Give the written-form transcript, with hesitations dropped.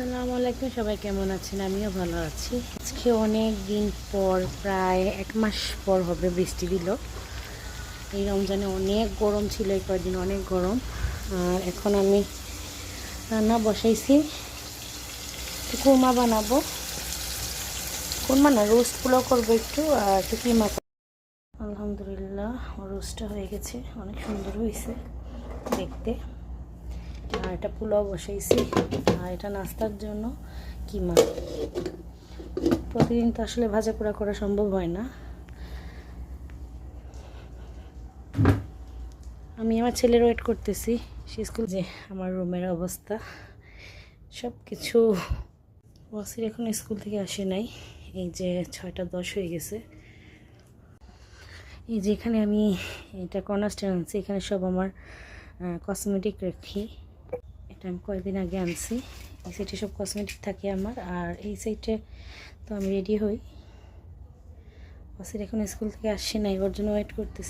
আসসালামু আলাইকুম, সবাই কেমন আছেন? আমিও ভালো আছি। আজকে অনেক দিন পর, প্রায় 1 মাস পর হবে বৃষ্টি দিল। এই রমজানে অনেক গরম ছিল, এই কয়েকদিন অনেক গরম। আর এখন আমি রান্না বসাইছি, কুরমা বানাবো। কুরমা না, রোস্ট পোলাও করবো একটু, আর একটু কিমা। আলহামদুলিল্লাহ, রোস্টটা হয়ে গেছে, অনেক সুন্দর হয়েছে দেখতে। আর এটা পোলাও বসাইছি, আর এটা নাস্তার জন্য কিমা। প্রতিদিন তো আসলে ভাজা পোড়া করা সম্ভব হয় না। আমি আমার ছেলের ওয়েট করতেছি, সে স্কুল। যে আমার রুমের অবস্থা, সব কিছু। ওয়াসির এখন স্কুল থেকে আসে নাই, এই যে 6:10 হয়ে গেছে। এই যে এখানে আমি, এটা কর্নার স্ট্যান্ড আনছি, এখানে সব আমার কসমেটিক রাখি। এটা আমি কয়েকদিন আগে আনছি। এই সাইডে সব কসমেটিক থাকে আমার, আর এই সাইডে তো আমি রেডি হই। ওয়াসির এখন স্কুল থেকে আসে নাই, ওর জন্য ওয়েট করতেছি।